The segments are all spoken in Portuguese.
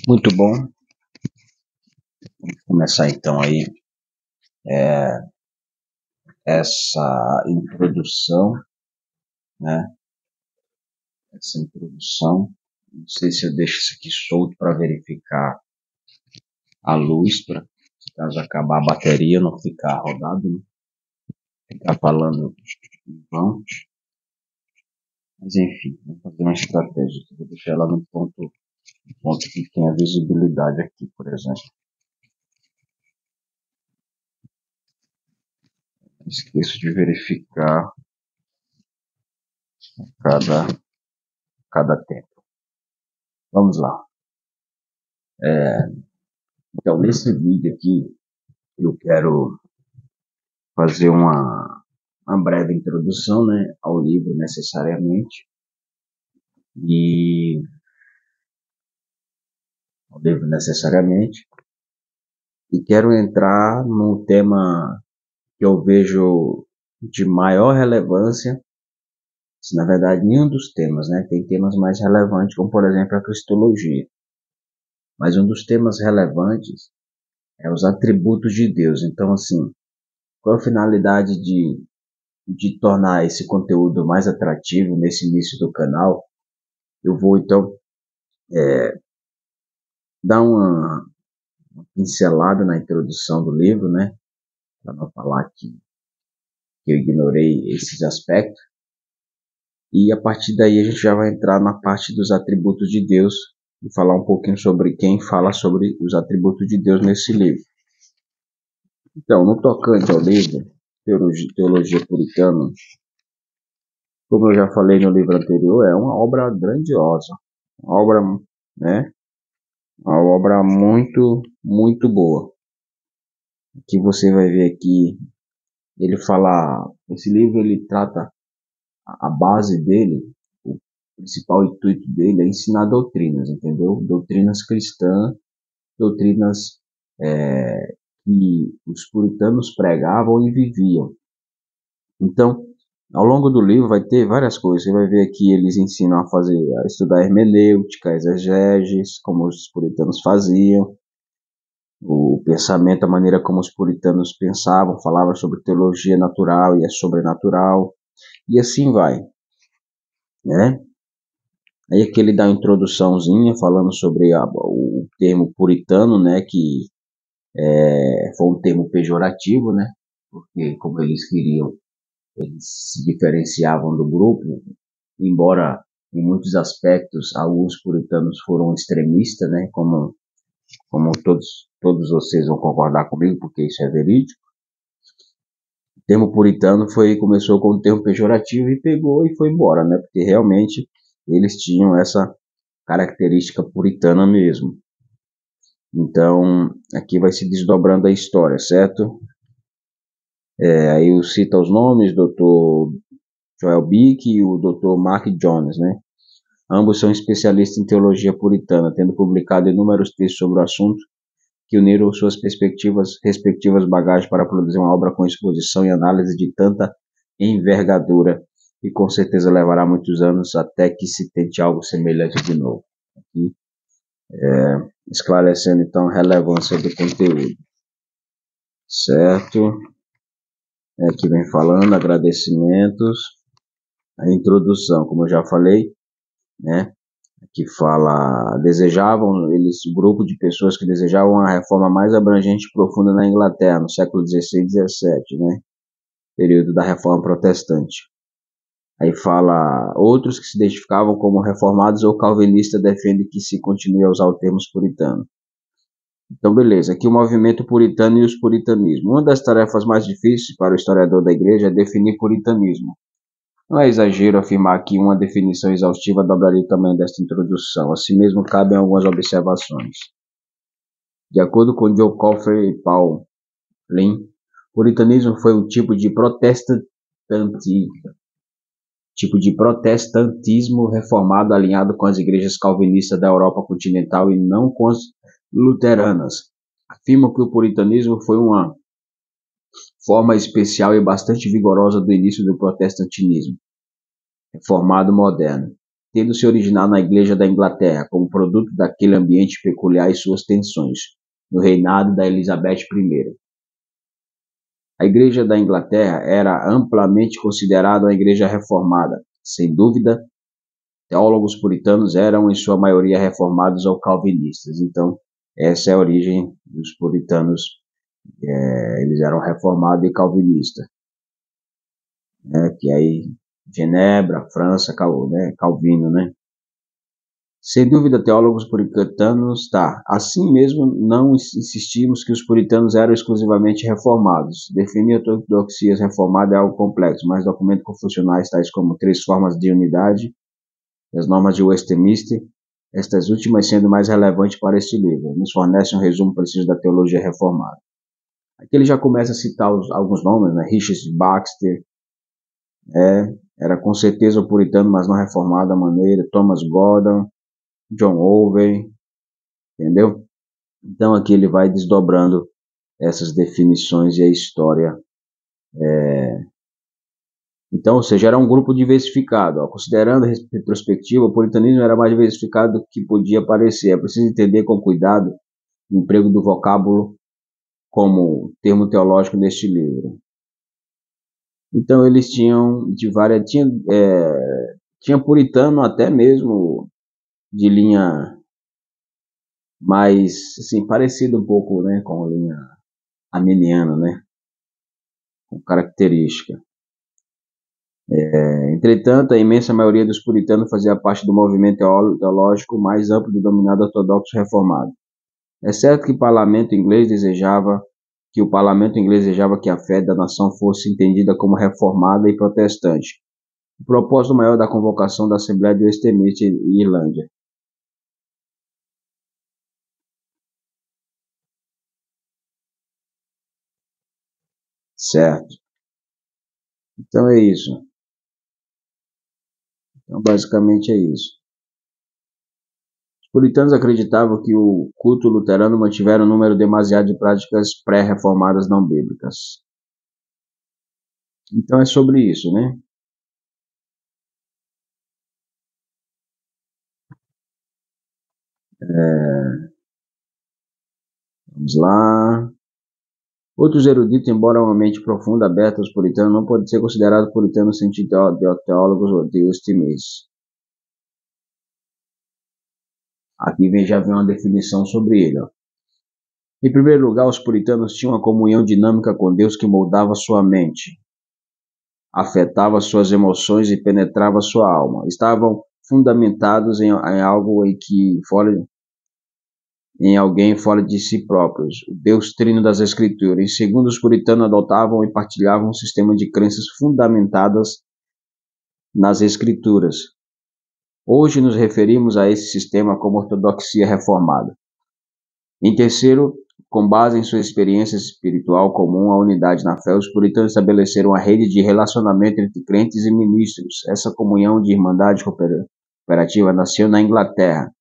Muito bom. Vamos começar então aí essa introdução, né? Essa introdução. Não sei se eu deixo isso aqui solto para verificar a luz, para caso acabar a bateria não ficar rodado, né? Ficar falando em vão. Mas enfim, vou fazer uma estratégia. Vou deixar ela no ponto que tem a visibilidade aqui, por exemplo. Esqueço de verificar cada tempo. Vamos lá. Então, nesse vídeo aqui, eu quero fazer uma breve introdução, né, ao livro necessariamente. E quero entrar num tema que eu vejo de maior relevância, se na verdade nenhum dos temas, né, tem temas mais relevantes, como por exemplo a cristologia. Mas um dos temas relevantes é os atributos de Deus. Então, assim, qual a finalidade de tornar esse conteúdo mais atrativo nesse início do canal? Eu vou então dar uma pincelada na introdução do livro, né? Para não falar que eu ignorei esses aspectos. E a partir daí a gente já vai entrar na parte dos atributos de Deus e falar um pouquinho sobre quem fala sobre os atributos de Deus nesse livro. Então, no tocante ao livro, Teologia Puritana, como eu já falei no livro anterior, é uma obra grandiosa, uma obra, né? Uma obra muito, muito boa. Que você vai ver aqui, ele fala, esse livro ele trata a base dele, o principal intuito dele é ensinar doutrinas, entendeu? Doutrinas cristãs, doutrinas que os puritanos pregavam e viviam. Então, ao longo do livro vai ter várias coisas. Você vai ver aqui eles ensinam a estudar hermenêutica, exegeses, como os puritanos faziam. O pensamento, a maneira como os puritanos pensavam, falavam sobre teologia natural e a sobrenatural, e assim vai, né? Aí aqui ele dá uma introduçãozinha falando sobre o termo puritano, né, que foi um termo pejorativo, né, porque como eles queriam, eles se diferenciavam do grupo, embora em muitos aspectos alguns puritanos foram extremistas, né, como todos vocês vão concordar comigo, porque isso é verídico. O termo puritano começou com um termo pejorativo e pegou e foi embora, né, porque realmente eles tinham essa característica puritana mesmo. Então, aqui vai se desdobrando a história, certo? Aí eu cito os nomes, Dr. Joel Bick e o Dr. Mark Jones, né? Ambos são especialistas em teologia puritana, tendo publicado inúmeros textos sobre o assunto que uniram suas respectivas bagagens para produzir uma obra com exposição e análise de tanta envergadura e com certeza levará muitos anos até que se tente algo semelhante de novo. Aqui, esclarecendo então a relevância do conteúdo, certo? Aqui vem falando agradecimentos, a introdução, como eu já falei, né? Que fala, um grupo de pessoas que desejavam a reforma mais abrangente e profunda na Inglaterra, no século XVI e XVII, né? Período da Reforma Protestante. Aí fala, outros que se identificavam como reformados ou calvinistas defendem que se continue a usar o termo puritano. Então, beleza, aqui o movimento puritano e os puritanismos. Uma das tarefas mais difíceis para o historiador da igreja é definir puritanismo. Não é exagero afirmar que uma definição exaustiva dobraria o tamanho desta introdução. Assim mesmo, cabem algumas observações. De acordo com Joe Coffer e Paul Flynn, puritanismo foi um tipo de protestantismo reformado alinhado com as igrejas calvinistas da Europa continental e não com as luteranas. Afirma que o puritanismo foi uma forma especial e bastante vigorosa do início do protestantismo reformado moderno, tendo se originado na Igreja da Inglaterra, como produto daquele ambiente peculiar e suas tensões, no reinado da Elizabeth I. A Igreja da Inglaterra era amplamente considerada uma igreja reformada. Sem dúvida, teólogos puritanos eram, em sua maioria, reformados ou calvinistas. Então, essa é a origem dos puritanos. Eles eram reformados e calvinistas. Que aí, Genebra, França, Calvino, né? Sem dúvida, teólogos puritanos, assim mesmo, não insistimos que os puritanos eram exclusivamente reformados. Definir a ortodoxia reformada é algo complexo, mas documentos confessionais tais como 3 formas de unidade, as normas de Westminster, estas últimas sendo mais relevantes para este livro, nos fornecem um resumo preciso da teologia reformada. Aqui ele já começa a citar alguns nomes, né? Richard Baxter, era com certeza o puritano, mas não reformado da maneira, Thomas Gordon, John Owen, entendeu? Então aqui ele vai desdobrando essas definições e a história. Então, ou seja, era um grupo diversificado. Considerando a retrospectiva, o puritanismo era mais diversificado do que podia parecer. É preciso entender com cuidado o emprego do vocábulo como termo teológico neste livro. Então eles tinham de várias, tinha puritano até mesmo de linha mais, assim, parecido um pouco, né, com a linha arminiana, né, com característica. Entretanto, a imensa maioria dos puritanos fazia parte do movimento teológico mais amplo denominado ortodoxo reformado. É certo que o parlamento inglês desejava que a fé da nação fosse entendida como reformada e protestante. O propósito maior da convocação da Assembleia de Westminster em Irlândia. Certo. Então é isso. Então basicamente é isso. Os puritanos acreditavam que o culto luterano mantivera um número demasiado de práticas pré-reformadas não bíblicas. Então é sobre isso, né? Vamos lá. Outros eruditos, embora uma mente profunda aberta aos puritanos, não podem ser considerados puritanos no sentido de teólogos de Westminster. Aqui já vem uma definição sobre ele. Em primeiro lugar, os puritanos tinham uma comunhão dinâmica com Deus que moldava sua mente, afetava suas emoções e penetrava sua alma. Estavam fundamentados em algo em alguém fora de si próprios, o Deus Trino das Escrituras. Em segundo, os puritanos adotavam e partilhavam um sistema de crenças fundamentadas nas Escrituras. Hoje nos referimos a esse sistema como ortodoxia reformada. Em terceiro, com base em sua experiência espiritual comum à unidade na fé, os puritanos estabeleceram uma rede de relacionamento entre crentes e ministros. Essa comunhão de irmandade cooperativa nasceu na Inglaterra,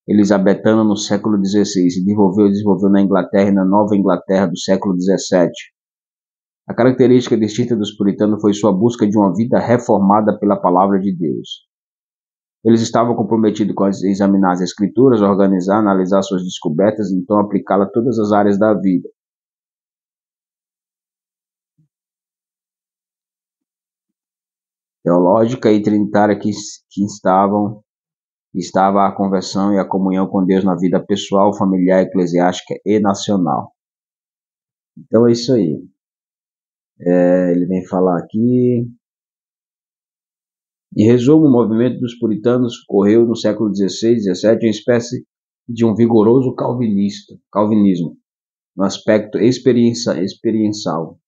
elizabetana no século XVI, e desenvolveu na Inglaterra e na Nova Inglaterra do século XVII. A característica distinta dos puritanos foi sua busca de uma vida reformada pela palavra de Deus. Eles estavam comprometidos com examinar as escrituras, organizar, analisar suas descobertas e então aplicá-las a todas as áreas da vida. Teológica e trinitária que estava a conversão e a comunhão com Deus na vida pessoal, familiar, eclesiástica e nacional. Então é isso aí. Ele vem falar aqui. Em resumo, o movimento dos puritanos ocorreu no século XVI e XVII, uma espécie de um vigoroso calvinismo, no aspecto experiencial.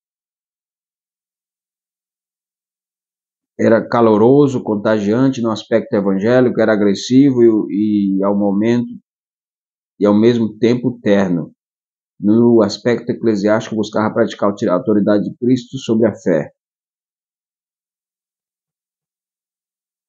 Era caloroso, contagiante no aspecto evangélico, era agressivo e ao mesmo tempo terno. No aspecto eclesiástico, buscava praticar a autoridade de Cristo sobre a fé.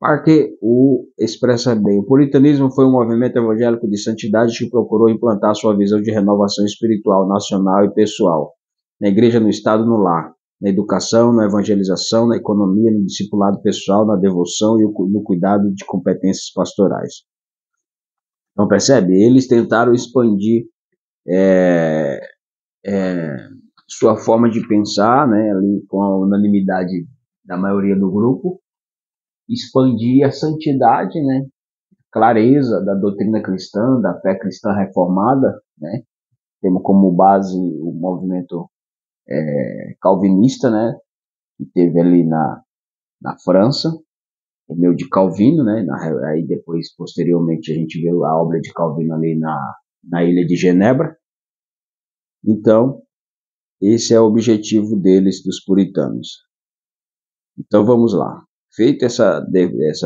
Parker o expressa bem. O puritanismo foi um movimento evangélico de santidade que procurou implantar sua visão de renovação espiritual, nacional e pessoal, na igreja, no estado, no lar. na educação, na evangelização, na economia, no discipulado pessoal, na devoção e no cuidado de competências pastorais. Então, percebe? Eles tentaram expandir sua forma de pensar, né, ali com a unanimidade da maioria do grupo, expandir a santidade, né, clareza da doutrina cristã, da fé cristã reformada, né, temos como base o movimento calvinista, né, que teve ali na França, o meu de Calvino, né, aí depois, posteriormente, a gente viu a obra de Calvino ali na ilha de Genebra. Então, esse é o objetivo deles, dos puritanos. Então, vamos lá. Feita essa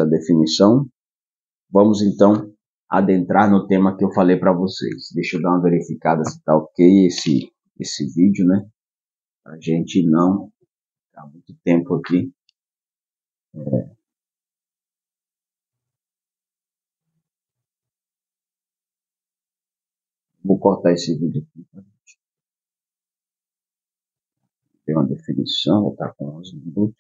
definição, vamos então adentrar no tema que eu falei para vocês. Deixa eu dar uma verificada se está ok esse vídeo, né? Para a gente não ficar muito tempo aqui. Vou cortar esse vídeo aqui. Tem uma definição, vou estar com 11 minutos.